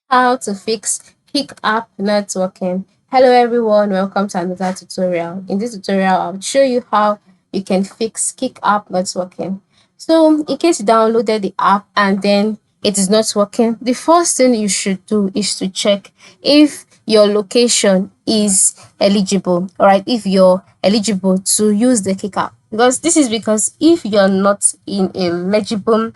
How to fix Kick app not working. Hello everyone, welcome to another tutorial. In this tutorial, I'll show you how you can fix Kick app not working. So in case you downloaded the app and then it is not working, the first thing you should do is to check if your location is eligible, all right, if you're eligible to use the Kick app. Because if you're not in a legible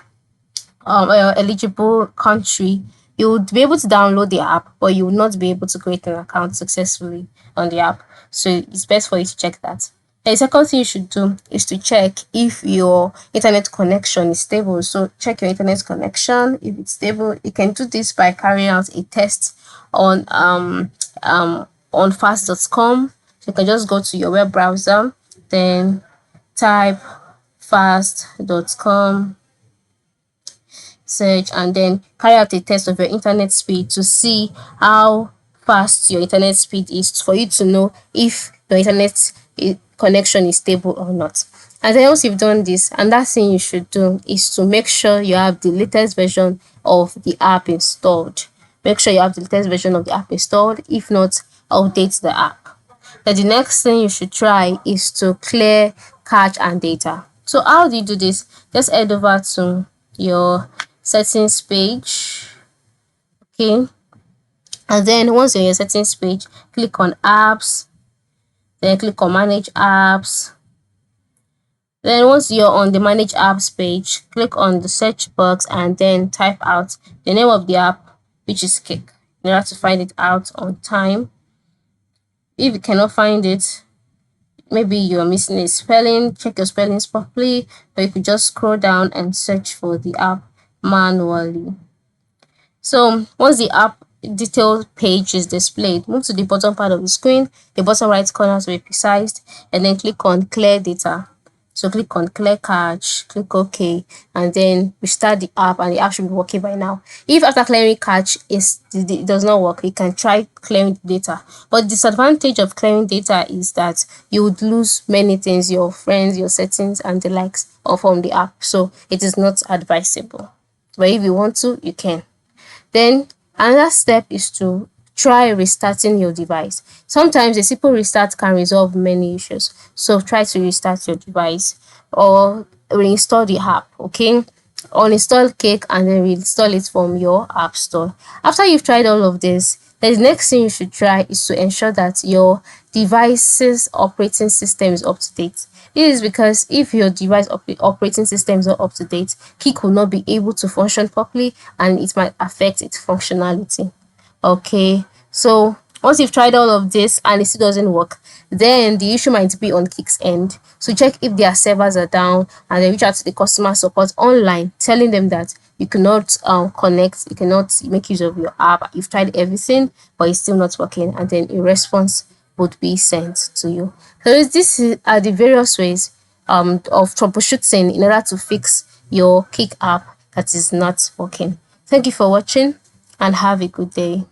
eligible country, you would be able to download the app, but you will not be able to create an account successfully on the app. So it's best for you to check that. The second thing you should do is to check if your internet connection is stable. So check your internet connection. If it's stable, you can do this by carrying out a test on fast.com. So you can just go to your web browser, then type fast.com, search, and then carry out a test of your internet speed to see how fast your internet speed is, for you to know if your internet connection is stable or not. And then once you've done this, another thing you should do is to make sure you have the latest version of the app installed. Make sure you have the latest version of the app installed. If not, update the app. Then the next thing you should try is to clear cache and data. So how do you do this? Just head over to your settings page, okay, and then once you're in your settings page, click on apps, then click on manage apps. Then once you're on the manage apps page, click on the search box and then type out the name of the app, which is Kick, in order to find it out on time. If you cannot find it, maybe you're missing a spelling, check your spellings properly, or you could just scroll down and search for the app manually. So once the app detail page is displayed, move to the bottom part of the screen, the bottom right corner to be precise, and then click on clear data. So click on clear cache, click OK, and then restart the app, and the app should be working by now. If after clearing cache it does not work, you can try clearing the data. But the disadvantage of clearing data is that you would lose many things, your friends, your settings, and the likes from the app. So it is not advisable. But if you want to, you can. Then another step is to try restarting your device. Sometimes a simple restart can resolve many issues. So try to restart your device or reinstall the app, okay? Uninstall Kick and then reinstall it from your app store. After you've tried all of this, the next thing you should try is to ensure that your device's operating system is up to date. This is because if your device operating system is not up to date, Kick will not be able to function properly and it might affect its functionality. Okay, so once you've tried all of this and it still doesn't work, then the issue might be on Kick's end. So check if their servers are down and then reach out to the customer support online, telling them that you cannot connect, you cannot make use of your app. You've tried everything, but it's still not working, and then a response would be sent to you. So these are the various ways of troubleshooting in order to fix your Kick app that is not working. Thank you for watching and have a good day.